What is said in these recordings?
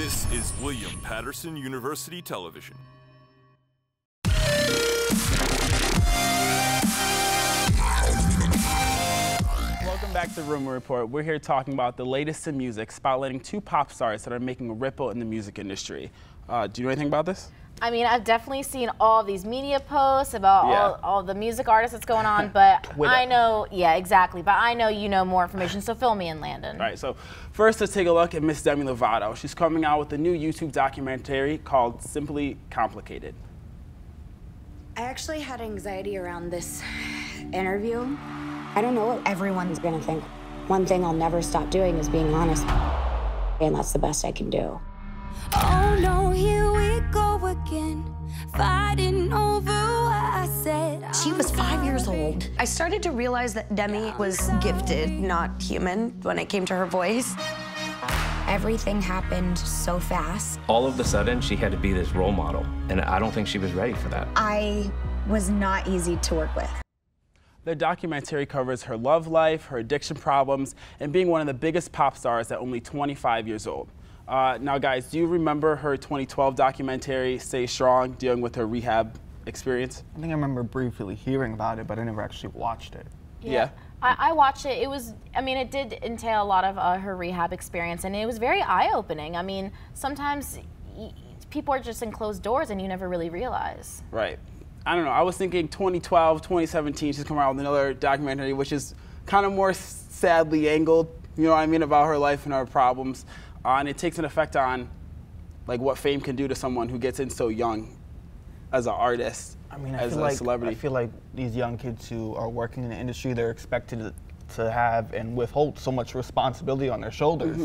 This is William Patterson University Television. Welcome back to Rumor Report. We're here talking about the latest in music, spotlighting two pop stars that are making a ripple in the music industry. Do you know anything about this? I mean, I've definitely seen all these media posts about all the music artists that's going on, but I know, exactly. But I know you know more information, so fill me in, Landon. All right, so first let's take a look at Miss Demi Lovato. She's coming out with a new YouTube documentary called Simply Complicated. I actually had anxiety around this interview. I don't know what everyone's gonna think. One thing I'll never stop doing is being honest, and that's the best I can do. Oh no, here we go again, fighting over what I said. She was 5 years old. I started to realize that Demi was gifted, not human, when it came to her voice. Everything happened so fast. All of a sudden, she had to be this role model, and I don't think she was ready for that. I was not easy to work with. The documentary covers her love life, her addiction problems, and being one of the biggest pop stars at only 25 years old. Now, guys, do you remember her 2012 documentary, Stay Strong, dealing with her rehab experience? I think I remember briefly hearing about it, but I never actually watched it. Yeah. I watched it. It was, I mean, it did entail a lot of her rehab experience, and it was very eye-opening. I mean, sometimes people are just in closed doors and you never really realize. Right. I don't know. I was thinking 2012, 2017, she's coming out with another documentary, which is kind of more sadly angled, you know what I mean, about her life and her problems. And it takes an effect on like what fame can do to someone who gets in so young as an artist, I mean, as a celebrity. I feel like these young kids who are working in the industry, they're expected to have and withhold so much responsibility on their shoulders.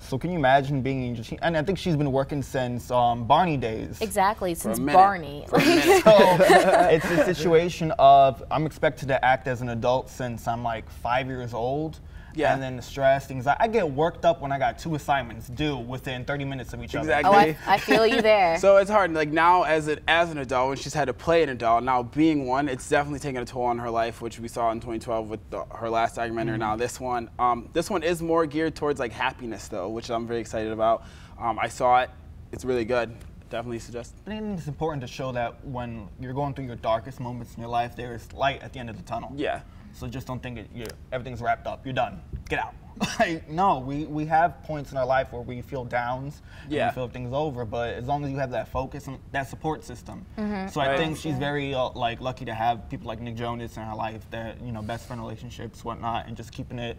So can you imagine being, and I think she's been working since Barney days. Exactly, since Barney. So it's a situation of, I'm expected to act as an adult since I'm like 5 years old. Yeah. And then the stress, things. I get worked up when I got 2 assignments due within 30 minutes of each other. Exactly. Oh, I feel you there. So it's hard. Like now, as an adult, when she's had to play an adult, now being one, it's definitely taking a toll on her life, which we saw in 2012 with her last documentary. Now this one is more geared towards like happiness though, which I'm very excited about. I saw it. It's really good. Definitely suggest. I think it's important to show that when you're going through your darkest moments in your life, there is light at the end of the tunnel. Yeah. So just don't think everything's wrapped up. You're done. Get out. Like, no, we have points in our life where we feel downs, and we feel things over. But as long as you have that focus and that support system, so I think she's very like lucky to have people like Nick Jonas in her life that best friend relationships, whatnot, and just keeping it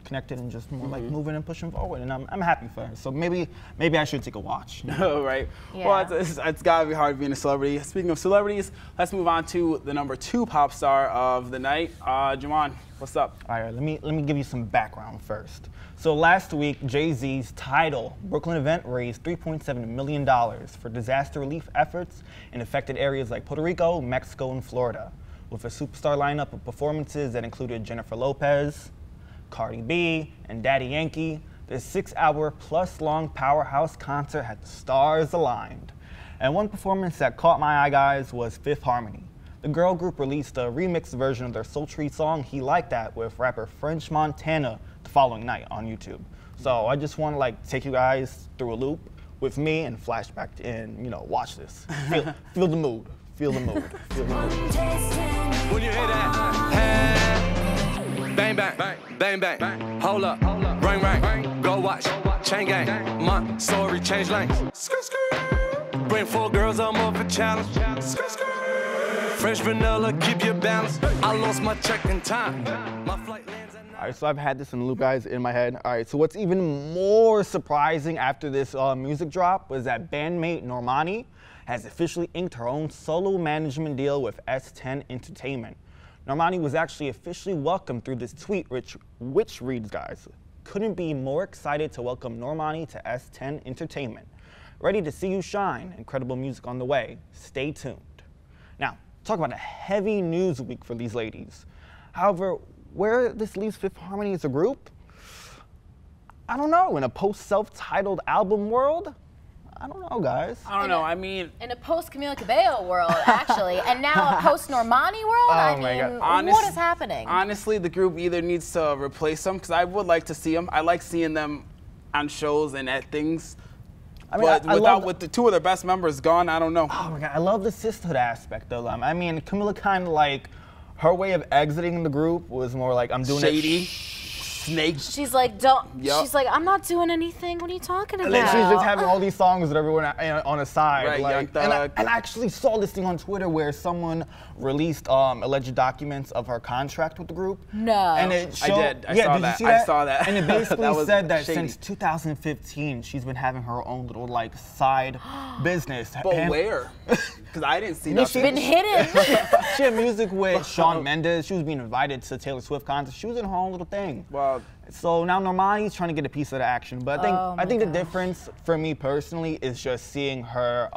connected and just more like moving and pushing forward, and I'm happy for her. So maybe I should take a watch. Oh, right. Yeah. Well, it's gotta be hard being a celebrity. Speaking of celebrities, let's move on to the #2 pop star of the night, Juwan. What's up? All right, let me give you some background first. So last week, Jay-Z's Tidal Brooklyn event raised $3.7 million for disaster relief efforts in affected areas like Puerto Rico, Mexico, and Florida, with a superstar lineup of performances that included Jennifer Lopez, Cardi B, and Daddy Yankee. The 6-hour-plus-long powerhouse concert had the stars aligned. And one performance that caught my eye, guys, was Fifth Harmony. The girl group released a remixed version of their sultry song, He Like That, with rapper French Montana the following night on YouTube. So I just want to take you guys through a loop with me and flashback and, watch this. Feel the mood. Feel the mood. Feel the mood. When you hear that, bang, bang, bang, bang, bang, hold up, ring, ring, go watch, chain gang, my story change lanes, bring 4 girls, I'm up for challenge, French vanilla, keep your balance, I lost my check in time, my flight lands at night. All right, so I've had this in the loop, guys, in my head. All right, so what's even more surprising after this music drop was that bandmate Normani has officially inked her own solo management deal with S10 Entertainment. Normani was actually officially welcomed through this tweet, which reads, guys, couldn't be more excited to welcome Normani to S10 Entertainment. Ready to see you shine. Incredible music on the way. Stay tuned. Now, talk about a heavy news week for these ladies. However, where this leaves Fifth Harmony as a group, I don't know. In a post-self-titled album world, I don't know, guys. I don't know. I mean, in a post-Camila Cabello world, actually, and now a post-Normani world. I mean, what is happening? Honestly, the group either needs to replace them, because I would like to see them. I like seeing them on shows and at things I mean, but with the two of their best members gone, I don't know. Oh my God, I love the sisterhood aspect of them. I mean, Camila kind of like, her way of exiting the group was more like, I'm doing shady. it. Snake. She's like, don't. Yep. She's like, I'm not doing anything. What are you talking about? And then she's just having all these songs with everyone on the side. Right, like, and I actually saw this thing on Twitter where someone released alleged documents of her contract with the group. No. And it showed, I did. I saw did that. You see that? I saw that. And it basically said that shady. since 2015, she's been having her own little like side business. But where? Because I didn't see that. She's been hidden. She had music with Shawn Mendes. She was being invited to Taylor Swift concerts. She was in her own little thing. Well. So now Normani's trying to get a piece of the action, but I think the difference for me personally is just seeing her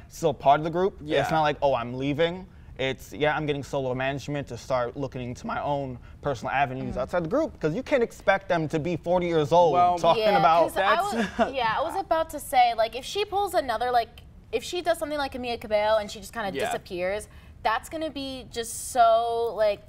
still part of the group. Yeah. It's not like, oh, I'm leaving. It's, yeah, I'm getting solo management to start looking into my own personal avenues outside the group, because you can't expect them to be 40 years old talking about I was about to say, like, if she pulls another, like, if she does something like Camila Cabello and she just kind of disappears, that's going to be just so, like,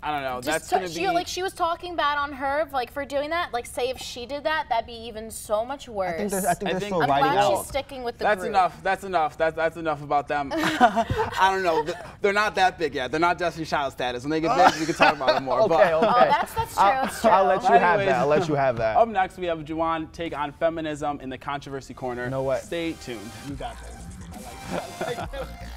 I don't know. That's gonna be like, she was talking bad on her, like, for doing that. Like, say if she did that, that'd be even so much worse. I think they're still I'm writing glad out. she's sticking with the That's group. enough. That's enough. That's enough about them. I don't know. They're not that big yet. They're not Destiny Child status. When they get big, we can talk about them more. Okay. Oh, that's true. That's true. I'll let you have that. I'll let you have that. Up next, we have Juwon take on feminism in the controversy corner. No way. Stay tuned. You got this. I like that.